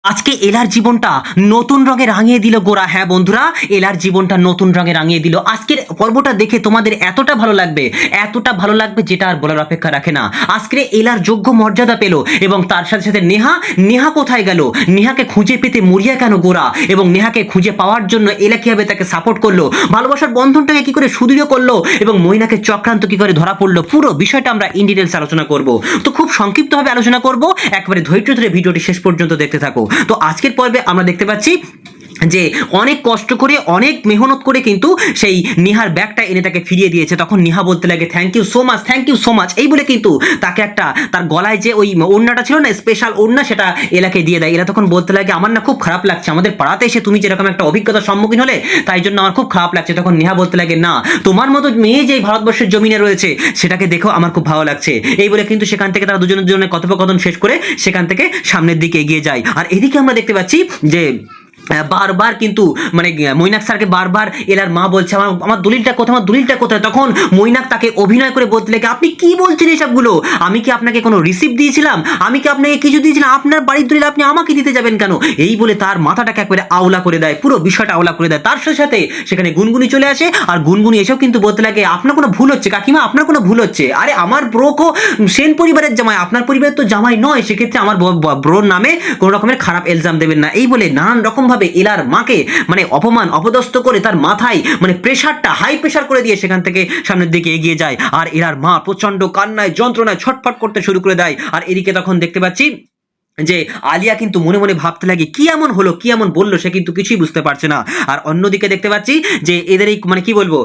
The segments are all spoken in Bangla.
আজকে এলার জীবনটা নতুন রঙে রাঙিয়ে দিল গোরা। হ্যাঁ বন্ধুরা, এলার জীবনটা নতুন রঙে রাঙিয়ে দিল। আজকের পর্বটা দেখে তোমাদের এতটা ভালো লাগবে যেটা আর বলার অপেক্ষা রাখে না। আজকে এলার যোগ্য মর্যাদা পেল এবং তার সাথে সাথে নেহা কোথায় গেল, নেহাকে খুঁজে পেতে মরিয়া কেন গোরা, এবং নেহাকে খুঁজে পাওয়ার জন্য এলা কিভাবে তাকে সাপোর্ট করলো, ভালোবাসার বন্ধনটাকে কি করে সুদৃঢ় করলো, এবং মৈনাকের চক্রান্ত কি করে ধরা পড়লো, পুরো বিষয়টা আমরা ইন ডিটেলস আলোচনা করব। তো খুব সংক্ষিপ্তভাবে আলোচনা করব, একবারে ধৈর্য ধরে ভিডিওটি শেষ পর্যন্ত দেখতে থাকো। তো আজকের পর্বে আমরা দেখতে পাচ্ছি যে অনেক কষ্ট করে, অনেক মেহনত করে কিন্তু সেই নিহার ব্যাগটা এনে তাকে ফিরিয়ে দিয়েছে। তখন নিহা বলতে লাগে থ্যাংক ইউ সো মাচ, এই বলে কিন্তু তাকে একটা তার গলায় যে ওই ওড়নাটা ছিল না, স্পেশাল ওড়না, সেটা এলাকে দিয়ে দেয়। এলা তখন বলতে লাগে আমার না খুব খারাপ লাগছে, আমাদের পাড়াতে এসে তুমি যেরকম একটা অভিজ্ঞতার সম্মুখীন হলে তাই জন্য আমার খুব খারাপ লাগছে। তখন নিহা বলতে লাগে না, তোমার মতো মেয়ে যে ভারতবর্ষের জমিনে রয়েছে সেটাকে দেখো আমার খুব ভালো লাগছে, এই বলে কিন্তু সেখান থেকে তারা দুজনের কথোপকথন শেষ করে সেখান থেকে সামনের দিকে এগিয়ে যায়। আর এদিকে আমরা দেখতে পাচ্ছি যে বারবার কিন্তু মানে মৈনাক স্যারকে বারবার এলার মা বলছে আমার দলিলটা কোথায়। তখন মৈনাক তাকে অভিনয় করে বলতে লাগে আপনি কি বলছেন এসবগুলো, আমি কি আপনাকে কোনো রিসিপ্ট দিয়েছিলাম, আমি কি আপনাকে কিছু দিয়েছিলাম, আপনার বাড়ির দলিল আপনি আমাকে দিতে যাবেন কেন, এই বলে তার মাথাটাকে একবারে আওলা করে দেয়, পুরো বিষয়টা আওলা করে দেয়। তার সাথে সাথে সেখানে গুনগুনি চলে আসে, আর গুনগুনি এসেও কিন্তু বলতে লাগে আপনার কোনো ভুল হচ্ছে কাকিমা, আপনার কোনো ভুল হচ্ছে, আরে আমার ব্রোকো সেন পরিবারের জামাই, আপনার পরিবারের তো জামাই নয়, সেক্ষেত্রে আমার ব্রোর নামে কোনো রকমের খারাপ এলজাম দেবেন না, এই বলে নানান রকম ভাবে এলার মাকে মানে অপমান অপদস্থ করে তার মাথায় মানে প্রেসারটা হাই প্রেসার করে দিয়ে সেখান থেকে সামনের দিকে এগিয়ে যায়। আর এলার মা প্রচন্ড কান্নায় যন্ত্রণায় ছটফট করতে শুরু করে দেয়। আর এদিকে তখন দেখতে পাচ্ছি যে আলিয়া কিন্তু মনে মনে ভাবতে লাগে কি এমন হলো, কি এমন বললো, সে কিন্তু কিছুই বুঝতে পারছে না। আর অন্যদিকে দেখতে পাচ্ছি যে এদের এই মানে কি বলবো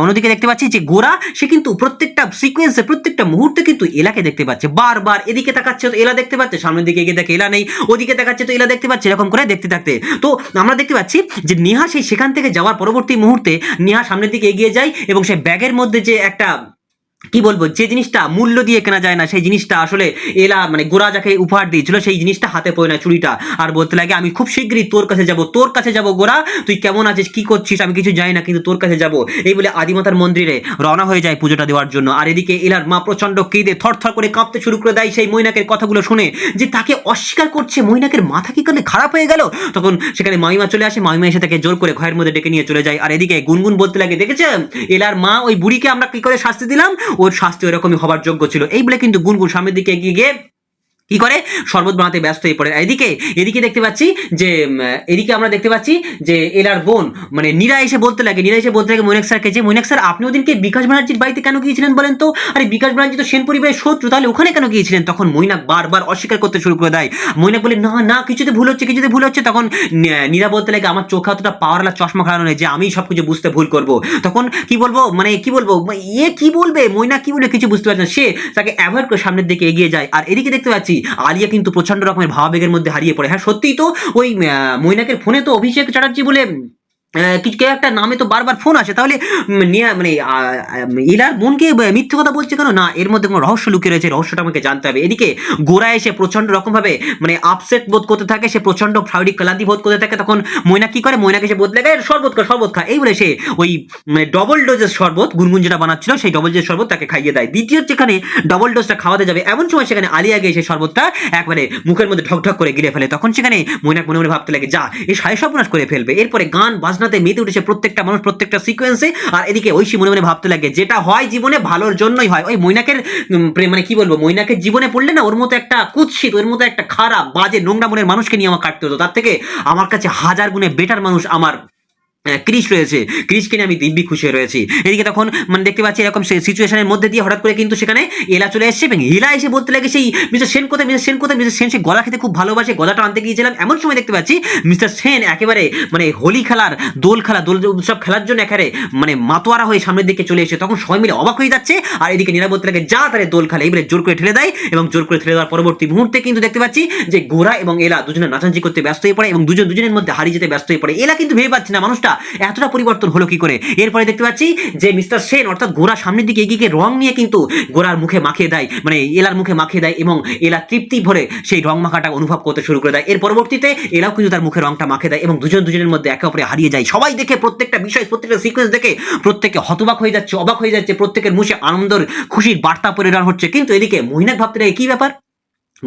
অন্যদিকে দেখতে পাচ্ছি যে গোরা সে কিন্তু প্রত্যেকটা সিকোয়েন্সে প্রত্যেকটা মুহূর্তে কিন্তু এলাকে দেখতে পাচ্ছে, বারবার এদিকে তাকাচ্ছে তো এলা দেখতে পাচ্ছে, সামনের দিকে এগিয়ে দেখে এলা নেই, ওদিকে তাকাচ্ছে তো এলা দেখতে পাচ্ছে, এরকম করে দেখতে থাকতে তো আমরা দেখতে পাচ্ছি যে নেহা সেই সেখান থেকে যাওয়ার পরবর্তী মুহূর্তে নেহা সামনের দিকে এগিয়ে যায় এবং সেই ব্যাগের মধ্যে যে একটা কি বলবো যে জিনিসটা মূল্য দিয়ে কেনা যায় না, সেই জিনিসটা আসলে এলা মানে গোরা যাকে উপহার দিয়েছিল সেই জিনিসটা হাতে পড়ে না, চুড়িটা। আর বলতে লাগে আমি খুব শীঘ্রই তোর কাছে যাব গোরা, তুই কেমন আছিস কি করছিস আমি কিছু জানি না কিন্তু তোর কাছে যাব, এই বলে আদিমাতার মন্দিরে রওনা হয়ে যায় পুজোটা দেওয়ার জন্য। আর এদিকে এলার মা প্রচন্ড কেঁদে থরথর করে কাঁপতে শুরু করে দেয় সেই মৈনাকের কথাগুলো শুনে, যে তাকে অস্বীকার করছে, মৈনাকের মাথা কি করলে খারাপ হয়ে গেল। তখন সেখানে মামিমা চলে আসে, মামিমা এসে তাকে জোর করে ঘরের মধ্যে ডেকে নিয়ে চলে যায়। আর এদিকে গুনগুন বলতে লাগে দেখেছেন এলার মা ওই বুড়িকে আমরা কি করে শাস্তি দিলাম, ওর শাস্তি ওরকমই হবার যোগ্য ছিল, এই বলে কিন্তু গুনগুন সামনের দিকে এগিয়ে গিয়ে কি করে শরবত বানাতে ব্যস্ত হয়ে পড়ে। এদিকে দেখতে পাচ্ছি যে এদিকে আমরা দেখতে পাচ্ছি যে এলার বোন মানে নীরা এসে বলতে লাগে মৈনাক স্যারকে যে মৈনাক স্যার আপনি ওদিনকে বিকাশ ব্যানার্জির বাড়িতে কেন গিয়েছিলেন বলেন তো, আরে বিকাশ ব্যানার্জি তো সেন পরিবারের শত্রু, তাহলে ওখানে কেন গিয়েছিলেন। তখন মৈনাক বারবার অস্বীকার করতে শুরু করে দেয়, মৈনাক বলে না না কিছুতে ভুল হচ্ছে। তখন নীরা বলতে লাগে আমার চোখে অতটা পাওয়ারওয়ালা চশমা খাওয়ানো নেই যে আমি সবকিছু বুঝতে ভুল করব। তখন কি বলবো কি বলবে মৈনাক কি বলে কিছু বুঝতে পারছে না, সে তাকে অ্যাভয়েড করে সামনের দিকে এগিয়ে যায়। আর এদিকে দেখতে পাচ্ছি আলিয়া কিন্তু প্রচন্ড রকমের ভাবাবেগের মধ্যে হারিয়ে পড়ে। হ্যাঁ সত্যিই তো ওই মৈনাকের ফোনে তো অভিষেক চ্যাটার্জি বলে কিছু কেউ একটা নামে তো বারবার ফোন আসে, তাহলে মানে ইলার বোনকে মিথ্যে কথা বলছে কেন, না এর মধ্যে কোনো রহস্য লুকিয়ে রয়েছে, রহস্যটা আমাকে জানতে হবে। এদিকে গোরা এসে প্রচন্ড রকম ভাবে মানে আপসেট বোধ করতে থাকে, সে প্রচন্ড ফ্রাউডি ক্লান্তি বোধ করতে থাকে। তখন মৈনাক কি করে, মৈনাক এসে বদলে গেছে শরবত খা, এই বলে সে ওই ডবল ডোজের শরবত গুনগুন যেটা বানাচ্ছিল সেই ডবল ডোজের শরবত তাকে খাইয়ে দেয়। দ্বিতীয় যেখানে ডবল ডোজটা খাওয়াতে যাবে এমন সময় সেখানে আলিয়া গিয়ে সেই শরবতটা একবারে মুখের মধ্যে ঢকঢক করে গিলে ফেলে। তখন সেখানে মৈনাক মনে মনে ভাবতে লাগে যা এই সাড়ে সর্বনাশ করে ফেলবে। এরপরে গান বাজনাতে মেতে উঠেছে প্রত্যেকটা মানুষ প্রত্যেকটা সিকোয়েন্সে। আর এদিকে ঐশী মনে মনে ভাবতে লাগে যেটা হয় জীবনে ভালোর জন্যই হয়। ওই মৈনাকের মানে কি বলবো মৈনাকের জীবনে পড়লে না ওর মতো একটা কুৎসিত, ওর মতো একটা খারাপ বাজে নোংরা মনের মানুষকে নিয়ে আমার কাটতে হতো, তার থেকে আমার কাছে হাজার গুণে বেটার মানুষ আমার ক্রিশ রয়েছে, ক্রিশকে নিয়ে আমি দিব্যি খুশি হয়ে রয়েছি। এদিকে তখন মানে দেখতে পাচ্ছি এরকম সিচুয়েশনের মধ্যে দিয়ে হঠাৎ করে কিন্তু সেখানে এলা চলে এসেছে এবং এলা এসে বলতে লাগে সেই মিস্টার সেন সে গলা খেতে খুব ভালোবাসে, গলাটা আনতে গিয়েছিলাম। এমন সময় দেখতে পাচ্ছি মিস্টার সেন একেবারে মানে হোলি খেলার দোল উৎসব খেলার জন্য একেবারে মানে মাতোয়ারা হয়ে সামনের দিকে চলে এসে তখন সবাই মিলে অবাক হয়ে যাচ্ছে। আর এদিকে নীরা বলতে লাগে যা তাহলে দোল খেলা, এবারে জোর করে ঠেলে দেয় এবং জোর করে ঠেলে দেওয়ার পরবর্তী মুহূর্তে কিন্তু দেখতে পাচ্ছি যে গোরা এবং এলা দুজনে নাচানাচি করতে ব্যস্ত হয়ে পড়ে এবং দুজনের মধ্যে হারিয়ে যেতে ব্যস্ত হয়ে পড়ে। এলা কিন্তু ভেবে পাচ্ছে না মানুষটা এতটা পরিবর্তন হলো কি করে? এরপরে দেখতে পাচ্ছি যে মিস্টার সেন অর্থাৎ গোরা সামনের দিকে এগিয়ে গিয়ে রং নিয়ে কিন্তু গোরার মুখে মাখিয়ে দেয়, মানে এলার মুখে মাখিয়ে দেয় এবং এলা তৃপ্তি ভরে সেই রং মাখাটা অনুভব করতে শুরু করে দেয়। এর পরবর্তীতে এলাও কিন্তু তার মুখে রংটা মাখিয়ে দেয় এবং দুজনের মধ্যে একে অপরে হারিয়ে যায়। সবাই দেখে প্রত্যেকটা বিষয়, প্রত্যেকটা সিকোয়েন্স দেখে প্রত্যেকে হতবাক হয়ে যাচ্ছে, অবাক হয়ে যাচ্ছে, প্রত্যেকের মুখে আনন্দের খুশির বার্তা পরিধান হচ্ছে। কিন্তু এদিকে মৈনাক ভাবতে লাগে কি ব্যাপার,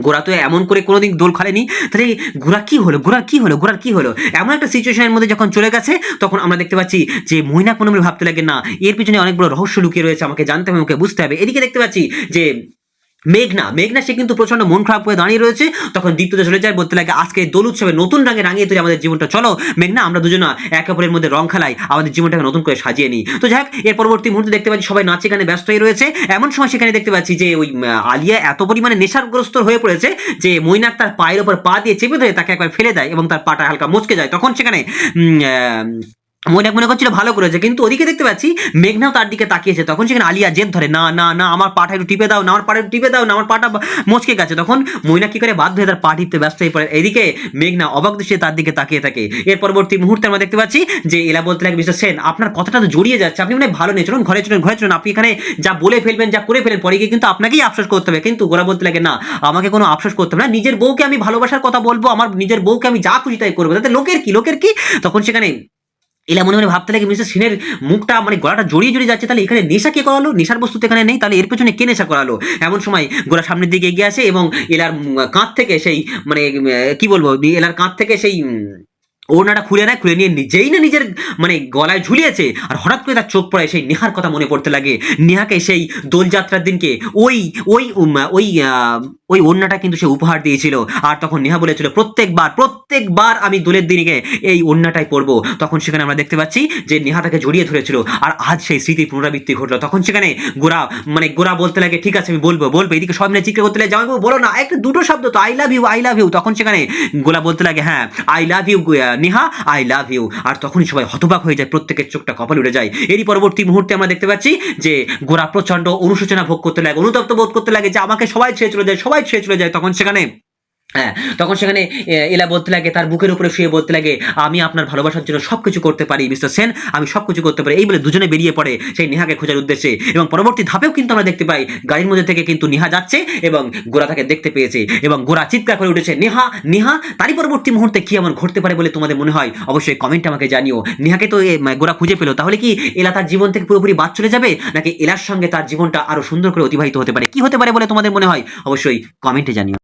গোরা তো এমন করে কোনোদিন দোল খেলেনি, তাহলে গোরার কি হলো? এমন একটা সিচুয়েশনের মধ্যে যখন চলে গেছে তখন আমরা দেখতে পাচ্ছি যে মৈনাক মনে মনে ভাবতে লাগে না, এর পিছনে অনেক বড় রহস্য লুকিয়ে রয়েছে, আমাকে জানতে হবে, আমাকে বুঝতে হবে। এদিকে দেখতে পাচ্ছি যে মেঘনা সে কিন্তু প্রচন্ড মন খারাপ করে দাঁড়িয়ে রয়েছে। তখন দীপ্ততে চলে যায়, বলতে লাগে আজকে দোল উৎসবে নতুন রঙে রাঙিয়ে তুই আমাদের জীবনটা, চলো মেঘনা আমরা দুজনা একে অপরের মধ্যে রং খেলাই, আমাদের জীবনটাকে নতুন করে সাজিয়ে নিই। তো যাক, এর পরবর্তী মুহূর্তে দেখতে পাচ্ছি সবাই নাচে গানে ব্যস্ত হয়ে রয়েছে। এমন সময় সেখানে দেখতে পাচ্ছি যে ওই আলিয়া এত পরিমাণে নেশাগ্রস্ত হয়ে পড়েছে যে মৈনাক তার পায়ের ওপর পা দিয়ে চেপে ধরে তাকে একবার ফেলে দেয় এবং তার পাটা হালকা মচকে যায়। তখন সেখানে মৈনাক মনে করছিল ভালো করেছে, কিন্তু ওদিকে দেখতে পাচ্ছি মেঘনাও তার দিকে তাকিয়েছে। তখন সেখানে আলিয়া জেদ ধরে, না না না আমার পাটা একটু টিপে দাও না, আমার পাটা একটু টিপে দাও না, আমার পাটা মচকে গেছে। তখন মৈনাক কি করে বাধ্য হয়ে তার পা টিপতে ব্যস্ত হয়ে পড়ে। এদিকে মেঘনা অবাক দৃষ্টিতে তার দিকে তাকিয়ে থাকে। এর পরবর্তী মুহূর্তে আমরা দেখতে পাচ্ছি যে এলা বলতে লাগে মিস্টার সেন আপনার কথাটা তো জড়িয়ে যাচ্ছে, আপনি মানে ভালো নেই, চলুন ঘরে চলুন, আপনি এখানে যা বলে ফেলবেন, যা করে ফেলেন, পরে গিয়ে কিন্তু আপনাকেই আফসোস করতে হবে। কিন্তু গোরা বলতে লাগে না, আমাকে কোনো আফসোস করতে হবে না, নিজের বউকে আমি ভালোবাসার কথা বলবো, আমার নিজের বউকে আমি যা খুশি তাই করবো, তাতে লোকের কি। তখন সেখানে এলা মনে মনে ভাবতে লাগে মিস্টার সেনের মুখটা মানে গলাটা জড়িয়ে যাচ্ছে, তাহলে এখানে নেশা কে করালো? নেশার বস্তু তো এখানে নেই, তাহলে এর পেছনে কে নেশা করালো? এমন সময় গোরা সামনের দিকে এগিয়ে আসে এবং এলার কাঁধ থেকে সেই মানে কি বলবো, এলার কাঁধ থেকে সেই ওড়নাটা খুলে নেয়, খুলে নিয়ে নিজেই না নিজের মানে গলায় ঝুলিয়েছে। আর হঠাৎ করে তার চোখ পড়ে সেই নেহার কথা মনে পড়তে লাগে। নেহাকে সেই দোলযাত্রার দিনকে ওই ওই ওই ওই ওড়নাটা কিন্তু সে উপহার দিয়েছিল। আর তখন নেহা বলেছিল প্রত্যেকবার আমি দোলের দিনকে এই ওড়নাটাই পরবো। তখন সেখানে আমরা দেখতে পাচ্ছি যে নেহা তাকে জড়িয়ে ধরেছিল। আর আজ সেই স্মৃতির পুনরাবৃত্তি ঘটলো। তখন সেখানে গোরা বলতে লাগে ঠিক আছে আমি বলবো। এদিকে সব মিলে চিৎকার করতে লাগে জামাইবাবু বলো না, একটা দুটো শব্দ তো, আই লাভ ইউ। তখন সেখানে গোরা বলতে লাগে হ্যাঁ I love you Neha, I love you. আর তখনই সবাই হতবাক হয়ে যায়, প্রত্যেকের চোখটা কপালে উঠে যায়। এরই পরবর্তী মুহূর্তে আমরা দেখতে পাচ্ছি যে গোরা প্রচন্ড অনুশোচনা ভোগ করতে লাগে, অনুতপ্ত বোধ করতে লাগে যে আমাকে সবাই ছেড়ে চলে যায়। তখন সেখানে এলা বলতে লাগে, তার বুকের উপরে শুয়ে বলতে লাগে আমি আপনার ভালোবাসার জন্য সবকিছু করতে পারি মিস্টার সেন, আমি সবকিছু করতে পারি। এই বলে দুজনে বেরিয়ে পড়ে সেই নেহাকে খোঁজার উদ্দেশ্যে। এবং পরবর্তী ধাপেও কিন্তু আমরা দেখতে পাই গাড়ির মধ্যে থেকে কিন্তু নেহা যাচ্ছে এবং গোরা তাকে দেখতে পেয়েছে এবং গোরা চিৎকার করে উঠেছে নেহা। তারই পরবর্তী মুহূর্তে কি এমন ঘটতে পারে বলে তোমাদের মনে হয় অবশ্যই কমেন্টে আমাকে জানিও। নেহাকে তো গোরা খুঁজে পেলো, তাহলে কি এলা তার জীবন থেকে পুরোপুরি বাদ চলে যাবে, নাকি এলার সঙ্গে তার জীবনটা আরো সুন্দর করে অতিবাহিত হতে পারে? কি হতে পারে বলে তোমাদের মনে হয় অবশ্যই কমেন্টে জানিও।